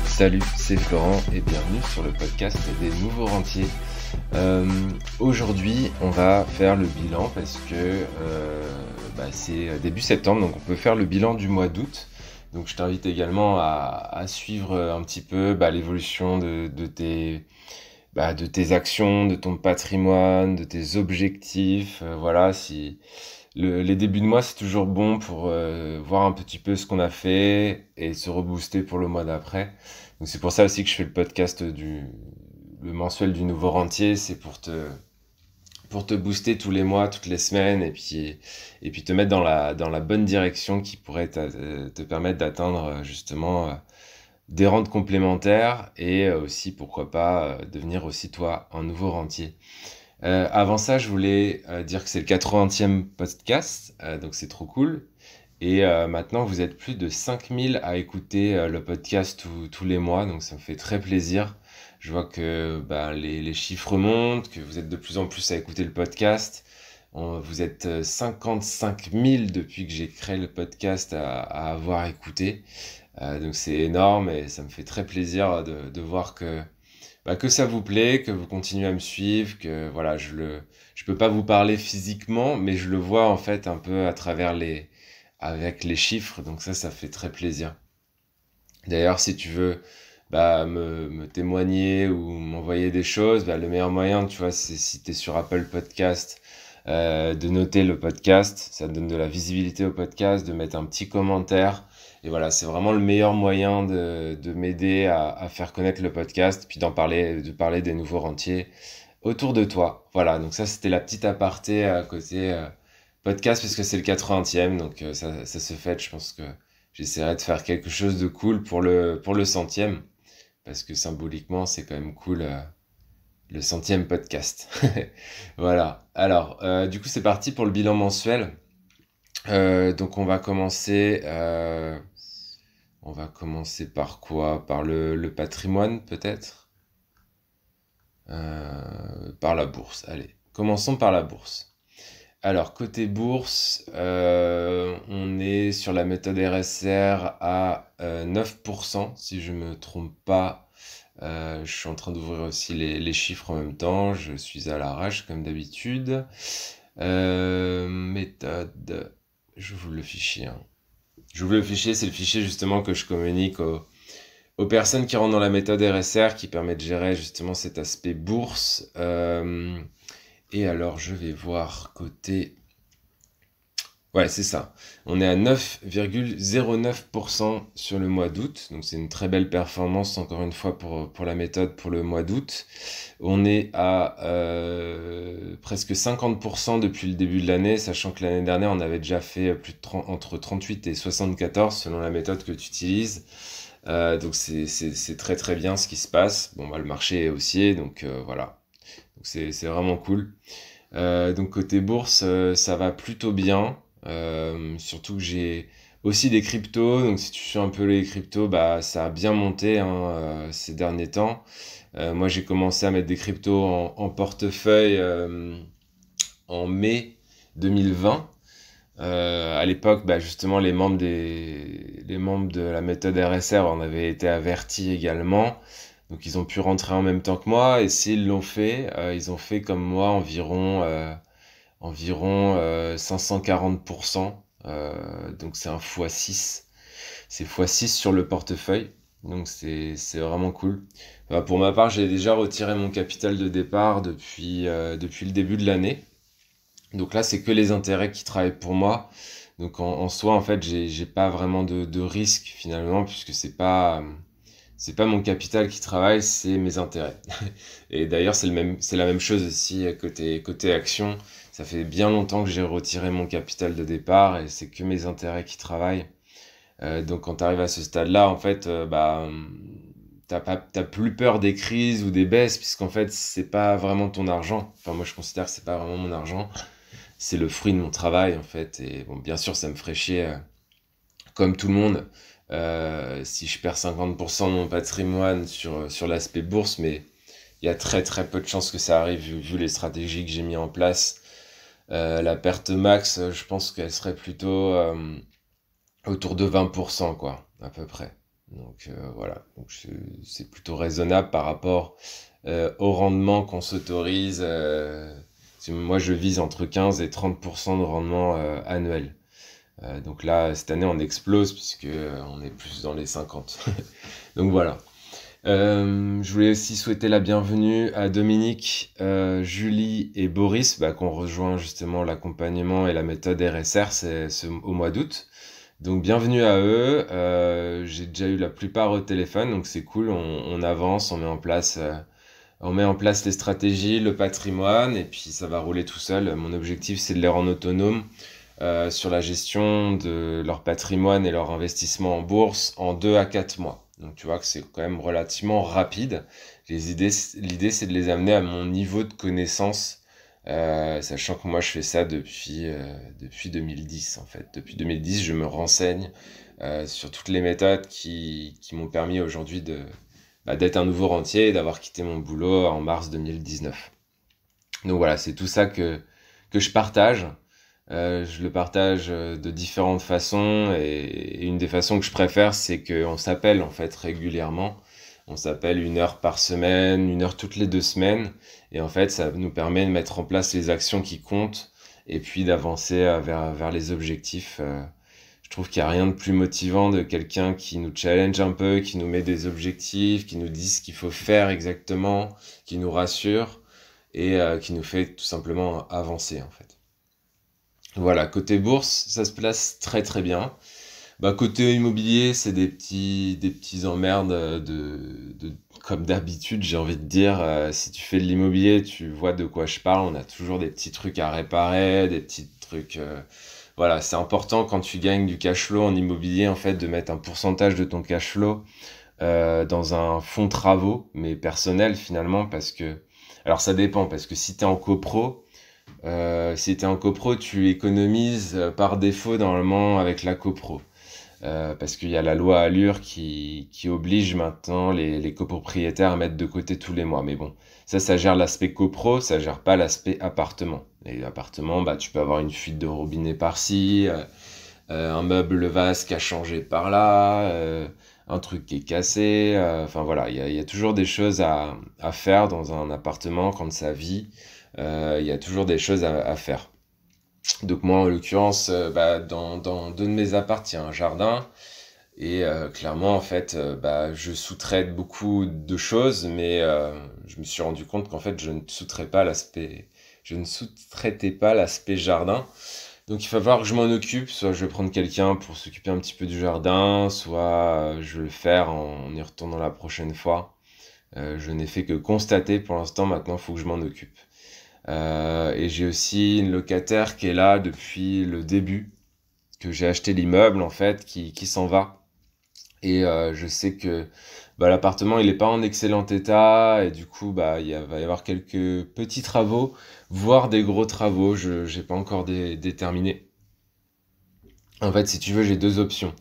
Salut, c'est Florent et bienvenue sur le podcast des nouveaux rentiers. Aujourd'hui, on va faire le bilan parce que c'est début septembre, donc on peut faire le bilan du mois d'août. Donc je t'invite également à suivre un petit peu l'évolution de tes actions, de ton patrimoine, de tes objectifs. Si les débuts de mois, c'est toujours bon pour voir un petit peu ce qu'on a fait et se rebooster pour le mois d'après. Donc c'est pour ça aussi que je fais le podcast le mensuel du nouveau rentier, c'est pour te booster tous les mois, toutes les semaines, et puis te mettre dans la bonne direction qui pourrait te permettre d'atteindre justement des rentes complémentaires et aussi pourquoi pas devenir aussi toi un nouveau rentier. Avant ça, je voulais dire que c'est le 80e podcast, donc c'est trop cool. Et maintenant, vous êtes plus de 5000 à écouter le podcast tous les mois, donc ça me fait très plaisir. Je vois que les chiffres montent, que vous êtes de plus en plus à écouter le podcast. Vous êtes 55 000 depuis que j'ai créé le podcast à avoir écouté. Donc c'est énorme et ça me fait très plaisir de voir que ça vous plaît, que vous continuez à me suivre, que voilà, je peux pas vous parler physiquement, mais je le vois en fait un peu à travers avec les chiffres, donc ça fait très plaisir. D'ailleurs, si tu veux me témoigner ou m'envoyer des choses, le meilleur moyen, tu vois, c'est si tu es sur Apple Podcast, de noter le podcast, ça donne de la visibilité au podcast, de mettre un petit commentaire. Et voilà, c'est vraiment le meilleur moyen de m'aider à faire connaître le podcast, puis de parler des nouveaux rentiers autour de toi. Voilà, donc ça c'était la petite aparté à côté podcast, parce que c'est le 80e, donc ça se fête. Je pense que j'essaierai de faire quelque chose de cool pour le centième, parce que symboliquement c'est quand même cool, le centième podcast. Voilà, alors du coup c'est parti pour le bilan mensuel. Donc on va commencer par quoi? Par le patrimoine peut-être? Par la bourse. Allez, commençons par la bourse. Alors côté bourse, on est sur la méthode RSR à 9%, si je me trompe pas. Je suis en train d'ouvrir aussi les chiffres en même temps, je suis à l'arrache comme d'habitude. Méthode, j'ouvre le fichier. J'ouvre le fichier, c'est le fichier justement que je communique aux personnes qui rentrent dans la méthode RSR, qui permet de gérer justement cet aspect bourse. Et alors je vais voir côté... Ouais, c'est ça. On est à 9,09% sur le mois d'août. Donc c'est une très belle performance, encore une fois, pour la méthode pour le mois d'août. On est à presque 50% depuis le début de l'année, sachant que l'année dernière, on avait déjà fait entre 38 et 74 selon la méthode que tu utilises. Donc c'est très très bien ce qui se passe. Bon, le marché est haussier, donc voilà. Donc c'est vraiment cool. Donc côté bourse, ça va plutôt bien. Surtout que j'ai aussi des cryptos, donc si tu suis un peu les cryptos, ça a bien monté ces derniers temps. Moi j'ai commencé à mettre des cryptos en portefeuille en mai 2020. À l'époque, justement, les membres de la méthode RSR en avaient été avertis également. Donc ils ont pu rentrer en même temps que moi, et s'ils l'ont fait, ils ont fait comme moi environ 540%. Donc c'est un x6. C'est x6 sur le portefeuille. Donc c'est vraiment cool. Pour ma part, j'ai déjà retiré mon capital de départ depuis le début de l'année. Donc là, c'est que les intérêts qui travaillent pour moi. Donc en soi, en fait, j'ai pas vraiment de risque finalement, puisque c'est pas mon capital qui travaille, c'est mes intérêts. Et d'ailleurs, c'est la même chose aussi côté action. Ça fait bien longtemps que j'ai retiré mon capital de départ et c'est que mes intérêts qui travaillent. Donc quand tu arrives à ce stade-là, en fait, t'as plus peur des crises ou des baisses, puisqu'en fait, c'est pas vraiment ton argent. Enfin, moi, je considère que c'est pas vraiment mon argent. C'est le fruit de mon travail, en fait. Et bon, bien sûr, ça me ferait chier, comme tout le monde, si je perds 50% de mon patrimoine sur l'aspect bourse, mais il y a très très peu de chances que ça arrive vu les stratégies que j'ai mis en place. La perte max, je pense qu'elle serait plutôt autour de 20%, quoi, à peu près. Donc voilà, donc c'est plutôt raisonnable par rapport au rendement qu'on s'autorise. Moi, je vise entre 15 et 30% de rendement annuel. Donc là, cette année, on explose puisque on est plus dans les 50. Donc voilà. Je voulais aussi souhaiter la bienvenue à Dominique, Julie et Boris, qui ont rejoint justement l'accompagnement et la méthode RSR au mois d'août. Donc bienvenue à eux. J'ai déjà eu la plupart au téléphone, donc c'est cool. On avance, on met en place les stratégies, le patrimoine, et puis ça va rouler tout seul. Mon objectif, c'est de les rendre autonomes sur la gestion de leur patrimoine et leur investissement en bourse en 2 à 4 mois. Donc tu vois que c'est quand même relativement rapide. L'idée, c'est de les amener à mon niveau de connaissance, sachant que moi je fais ça depuis 2010 en fait. Depuis 2010, je me renseigne sur toutes les méthodes qui m'ont permis aujourd'hui d'être un nouveau rentier et d'avoir quitté mon boulot en mars 2019. Donc voilà, c'est tout ça que je partage. Je le partage de différentes façons et une des façons que je préfère, c'est qu'on s'appelle en fait régulièrement. On s'appelle 1 heure par semaine, 1 heure toutes les 2 semaines. Et en fait, ça nous permet de mettre en place les actions qui comptent et puis d'avancer vers les objectifs. Je trouve qu'il n'y a rien de plus motivant de quelqu'un qui nous challenge un peu, qui nous met des objectifs, qui nous dit ce qu'il faut faire exactement, qui nous rassure et qui nous fait tout simplement avancer en fait. Voilà, côté bourse, ça se place très très bien. Côté immobilier, c'est des petits emmerdes comme d'habitude, j'ai envie de dire. Si tu fais de l'immobilier, tu vois de quoi je parle. On a toujours des petits trucs à réparer, des petits trucs. Voilà, c'est important quand tu gagnes du cash flow en immobilier, en fait, de mettre un pourcentage de ton cash flow dans un fonds travaux, mais personnel finalement, parce que. Alors ça dépend, parce que si t'es en copro, tu économises par défaut normalement avec la copro. Parce qu'il y a la loi Allure qui oblige maintenant les copropriétaires à mettre de côté tous les mois. Mais bon, ça gère l'aspect copro, ça gère pas l'aspect appartement. Les appartements, tu peux avoir une fuite de robinet par-ci, un meuble vase qui a changé par-là, un truc qui est cassé. Enfin voilà, il y a toujours des choses à faire dans un appartement quand ça vit. Il y a toujours des choses à faire. Donc moi, en l'occurrence, dans 2 de mes apparts, il y a un jardin. Et clairement, en fait, je sous-traite beaucoup de choses, mais je me suis rendu compte qu'en fait, je ne sous-traitais pas l'aspect jardin. Donc il va falloir que je m'en occupe. Soit je vais prendre quelqu'un pour s'occuper un petit peu du jardin, soit je vais le faire en y retournant la prochaine fois. Je n'ai fait que constater pour l'instant. Maintenant, il faut que je m'en occupe. Et j'ai aussi une locataire qui est là depuis le début, que j'ai acheté l'immeuble en fait, qui s'en va. Et je sais que l'appartement il est pas en excellent état et du coup va y avoir quelques petits travaux, voire des gros travaux. Je j'ai pas encore déterminé. En fait, si tu veux, j'ai 2 options.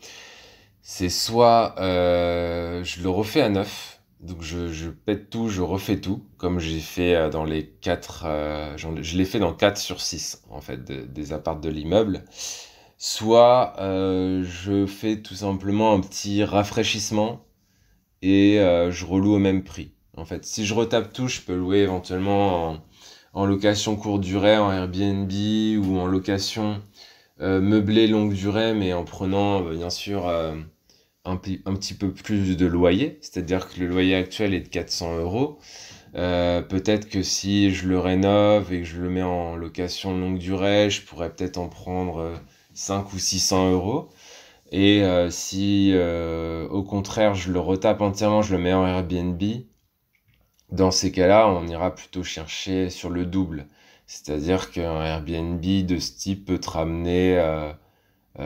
C'est soit je le refais à neuf, donc je pète tout, je refais tout, comme j'ai fait dans les 4, je l'ai fait dans 4 sur 6 en fait, des apparts de l'immeuble. Soit je fais tout simplement un petit rafraîchissement et je reloue au même prix. En fait, si je retape tout, je peux louer éventuellement en location courte durée, en Airbnb ou en location meublée longue durée, mais en prenant bien sûr un petit peu plus de loyer, c'est-à-dire que le loyer actuel est de 400 euros. Peut-être que si je le rénove et que je le mets en location longue durée, je pourrais peut-être en prendre 5 ou 600 euros. Et si au contraire je le retape entièrement, je le mets en Airbnb, dans ces cas-là, on ira plutôt chercher sur le double. C'est-à-dire qu'un Airbnb de ce type peut te ramener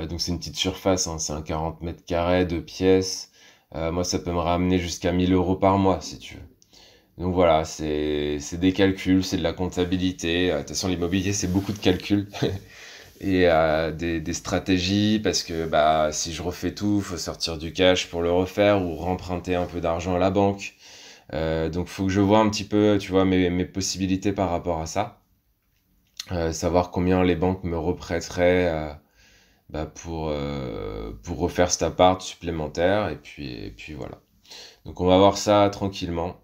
donc c'est une petite surface, hein, c'est un 40 mètres carrés, 2 pièces. Moi, ça peut me ramener jusqu'à 1 000 € par mois, si tu veux. Donc voilà, c'est des calculs, c'est de la comptabilité. De toute façon, l'immobilier, c'est beaucoup de calculs et des stratégies parce que si je refais tout, il faut sortir du cash pour le refaire ou remprunter un peu d'argent à la banque. Donc, faut que je vois un petit peu, tu vois, mes possibilités par rapport à ça. Savoir combien les banques me reprêteraient bah, pour refaire cet appart supplémentaire. Et puis voilà. Donc on va voir ça tranquillement.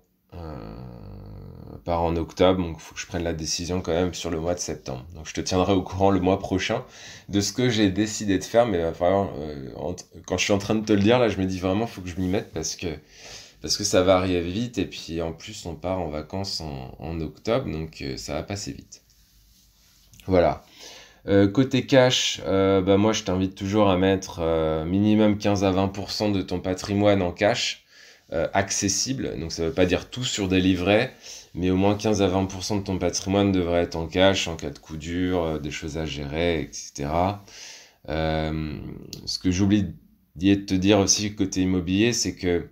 Part en octobre, donc il faut que je prenne la décision quand même sur le mois de septembre. Donc je te tiendrai au courant le mois prochain de ce que j'ai décidé de faire, mais il va falloir, quand je suis en train de te le dire, là, je me dis vraiment, faut que je m'y mette parce que ça va arriver vite, et puis en plus on part en vacances en octobre, donc ça va passer vite. Voilà. Côté cash, bah moi je t'invite toujours à mettre minimum 15 à 20% de ton patrimoine en cash accessible. Donc ça veut pas dire tout sur des livrets, mais au moins 15 à 20% de ton patrimoine devrait être en cash en cas de coup dur, des choses à gérer, etc. Ce que j'oublie de te dire aussi côté immobilier, c'est que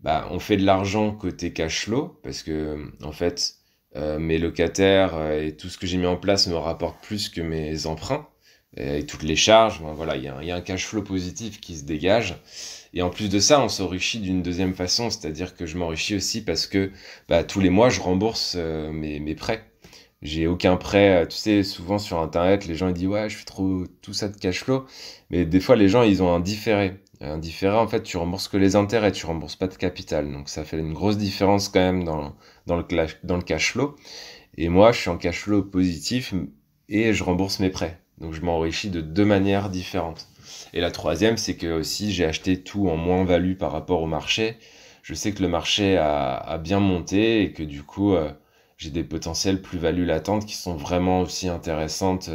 bah, on fait de l'argent côté cash flow, parce que en fait, mes locataires et tout ce que j'ai mis en place me rapportent plus que mes emprunts et toutes les charges. Bon, voilà, il y a un cash flow positif qui se dégage. Et en plus de ça, on s'enrichit d'une deuxième façon, c'est-à-dire que je m'enrichis aussi parce que bah, tous les mois, je rembourse mes prêts. J'ai aucun prêt, tu sais, souvent sur Internet, les gens ils disent ouais, je fais trop tout ça de cash flow, mais des fois les gens ils ont un différé. Un différé, en fait, tu rembourses que les intérêts, tu rembourses pas de capital, donc ça fait une grosse différence quand même dans le cash flow. Et moi, je suis en cash flow positif et je rembourse mes prêts, donc je m'enrichis de deux manières différentes. Et la troisième, c'est que aussi j'ai acheté tout en moins-value par rapport au marché. Je sais que le marché a bien monté et que du coup, j'ai des potentiels plus-values latentes qui sont vraiment aussi intéressantes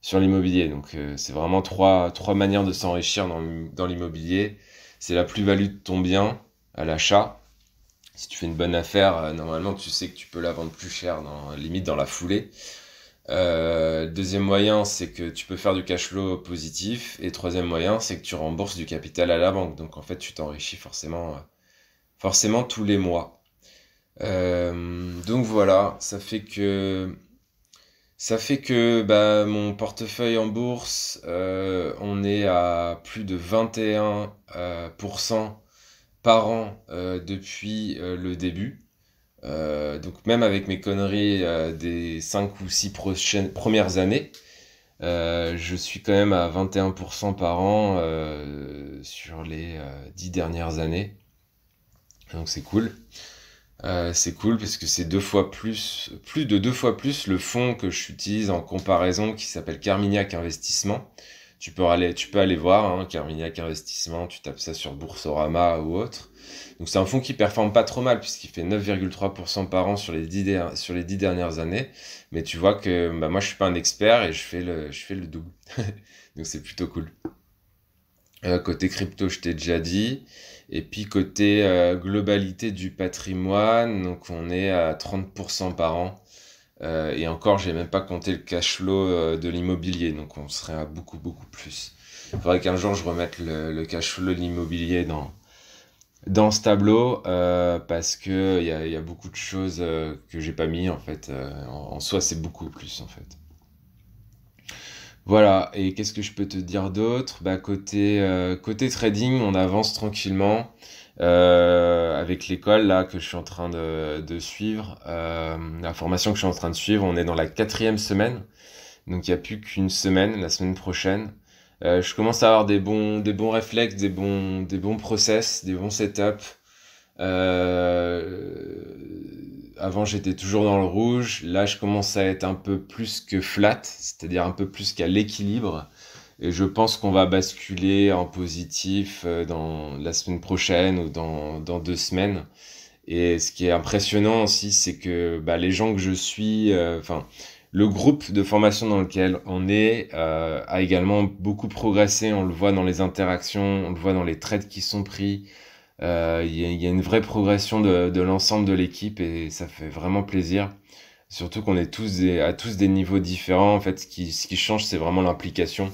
sur l'immobilier. Donc c'est vraiment trois manières de s'enrichir dans l'immobilier. C'est la plus-value de ton bien à l'achat. Si tu fais une bonne affaire, normalement tu sais que tu peux la vendre plus cher, limite dans la foulée. Deuxième moyen, c'est que tu peux faire du cash flow positif. Et troisième moyen, c'est que tu rembourses du capital à la banque. Donc en fait, tu t'enrichis forcément tous les mois. Donc voilà, ça fait que bah, mon portefeuille en bourse, on est à plus de 21% par an depuis le début. Donc même avec mes conneries des 5 ou 6 premières années, je suis quand même à 21% par an sur les 10 dernières années. Donc c'est cool. C'est cool parce que c'est plus de deux fois plus le fonds que j'utilise en comparaison qui s'appelle Carmignac Investissement. Tu peux aller voir, hein, Carmignac Investissement, tu tapes ça sur Boursorama ou autre. Donc c'est un fonds qui performe pas trop mal puisqu'il fait 9,3% par an sur les 10 dernières années. Mais tu vois que bah, moi je suis pas un expert et je fais le double. Donc c'est plutôt cool. Côté crypto, je t'ai déjà dit. Et puis côté globalité du patrimoine, donc on est à 30% par an. Et encore, j'ai même pas compté le cash flow de l'immobilier, donc on serait à beaucoup, beaucoup plus. Il faudrait qu'un jour je remette le cash flow de l'immobilier dans ce tableau, parce que il y a beaucoup de choses que j'ai pas mis en fait. En soi, c'est beaucoup plus en fait. Voilà, et qu'est-ce que je peux te dire d'autre? Bah côté trading, on avance tranquillement avec l'école là que je suis en train de suivre, la formation que je suis en train de suivre. On est dans la 4e semaine, donc il n'y a plus qu'une semaine, la semaine prochaine. Je commence à avoir des bons réflexes, des bons process, des bons setups. Avant, j'étais toujours dans le rouge. Là, je commence à être un peu plus que flat, c'est-à-dire un peu plus qu'à l'équilibre. Et je pense qu'on va basculer en positif dans la semaine prochaine ou dans 2 semaines. Et ce qui est impressionnant aussi, c'est que bah, les gens que je suis, enfin, le groupe de formation dans lequel on est a également beaucoup progressé. On le voit dans les interactions, on le voit dans les trades qui sont pris. Il y a une vraie progression de l'ensemble de l'équipe et ça fait vraiment plaisir. Surtout qu'on est à tous des niveaux différents. En fait, ce qui change, c'est vraiment l'implication.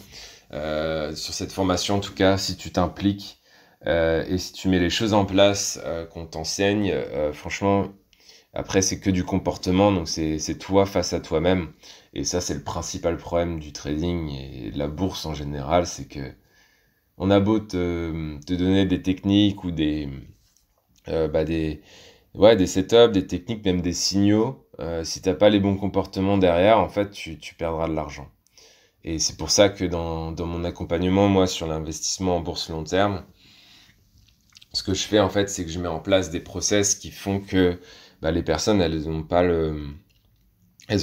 Sur cette formation, en tout cas, si tu t'impliques et si tu mets les choses en place qu'on t'enseigne, franchement, après, c'est que du comportement. Donc, c'est toi face à toi-même. Et ça, c'est le principal problème du trading et de la bourse en général. C'est que on a beau te donner des techniques ou bah, des Ouais, des setups, des techniques, même des signaux. Si t'as pas les bons comportements derrière, en fait, tu perdras de l'argent. Et c'est pour ça que dans mon accompagnement, moi, sur l'investissement en bourse long terme, ce que je fais, en fait, c'est que je mets en place des process qui font que bah, les personnes, elles ont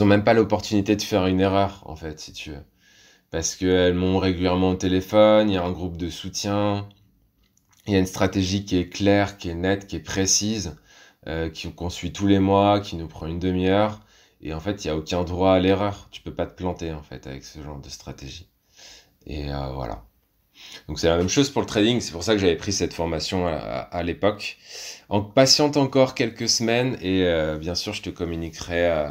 même pas l'opportunité de faire une erreur, en fait, si tu veux. Parce qu'elles m'ont régulièrement au téléphone, il y a un groupe de soutien, il y a une stratégie qui est claire, qui est nette, qui est précise, qu'on suit tous les mois, qui nous prend une demi-heure. Et en fait, il n'y a aucun droit à l'erreur. Tu peux pas te planter, en fait, avec ce genre de stratégie. Et voilà. Donc c'est la même chose pour le trading. C'est pour ça que j'avais pris cette formation à l'époque. En patiente encore quelques semaines et bien sûr, je te communiquerai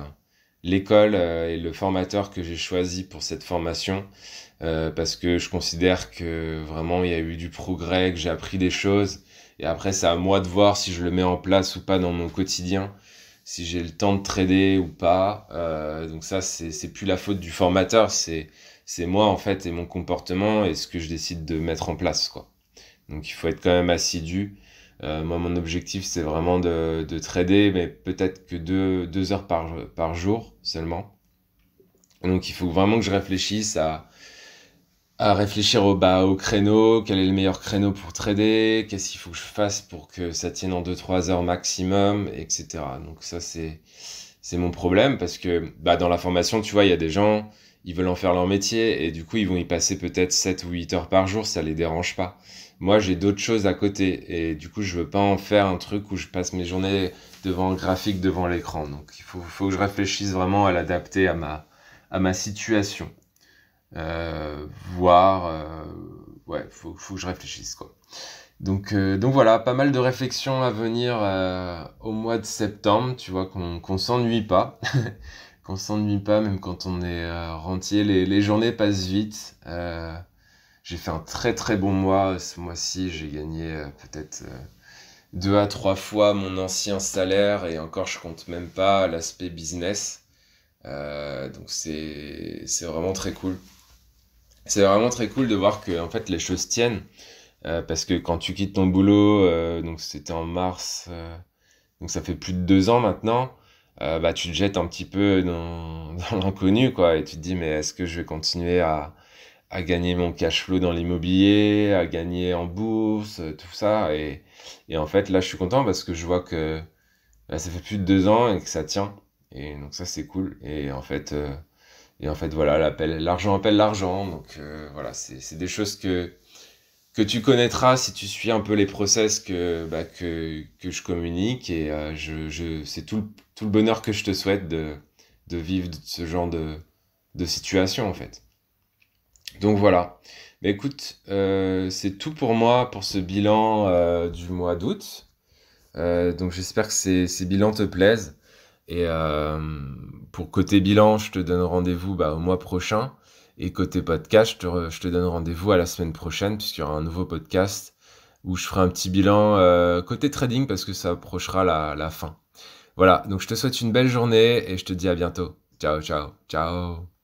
l'école et le formateur que j'ai choisi pour cette formation parce que je considère que vraiment il y a eu du progrès, que j'ai appris des choses et après c'est à moi de voir si je le mets en place ou pas dans mon quotidien, si j'ai le temps de trader ou pas. Donc ça c'est plus la faute du formateur, c'est moi en fait et mon comportement et ce que je décide de mettre en place quoi. Donc il faut être quand même assidu. Moi, mon objectif, c'est vraiment de trader, mais peut-être que deux heures par jour seulement. Donc il faut vraiment que je réfléchisse à réfléchir au créneau, quel est le meilleur créneau pour trader, qu'est-ce qu'il faut que je fasse pour que ça tienne en 2-3 heures maximum, etc. Donc ça, c'est mon problème parce que bah, dans la formation, tu vois, il y a des gens, ils veulent en faire leur métier et du coup, ils vont y passer peut-être 7 ou 8 heures par jour, ça les dérange pas. Moi, j'ai d'autres choses à côté et du coup, je veux pas en faire un truc où je passe mes journées devant un graphique, devant l'écran. Donc, faut que je réfléchisse vraiment à l'adapter à ma situation. Voir, ouais, faut que je réfléchisse, quoi. Donc voilà, pas mal de réflexions à venir au mois de septembre, tu vois, qu'on s'ennuie pas, qu'on s'ennuie pas même quand on est rentier, les journées passent vite. J'ai fait un très très bon mois ce mois-ci, j'ai gagné peut-être 2 à 3 fois mon ancien salaire et encore je compte même pas l'aspect business. Donc c'est vraiment très cool. C'est vraiment très cool de voir que en fait les choses tiennent. Parce que quand tu quittes ton boulot, donc c'était en mars, donc ça fait plus de 2 ans maintenant, bah tu te jettes un petit peu dans l'inconnu, quoi, et tu te dis mais est-ce que je vais continuer à gagner mon cash flow dans l'immobilier, à gagner en bourse, tout ça, et en fait là je suis content parce que je vois que bah, ça fait plus de 2 ans et que ça tient, et donc ça c'est cool, et en fait voilà, l'argent appelle l'argent, donc voilà, c'est des choses que tu connaîtras si tu suis un peu les process que je communique et c'est tout le bonheur que je te souhaite de vivre ce genre de situation en fait. Donc voilà. Mais écoute, c'est tout pour moi pour ce bilan du mois d'août. Donc j'espère que ces bilans te plaisent. Et pour côté bilan, je te donne rendez-vous bah, au mois prochain. Et côté podcast, je te donne rendez-vous à la semaine prochaine, puisqu'il y aura un nouveau podcast où je ferai un petit bilan côté trading, parce que ça approchera la fin. Voilà, donc je te souhaite une belle journée et je te dis à bientôt. Ciao, ciao, ciao.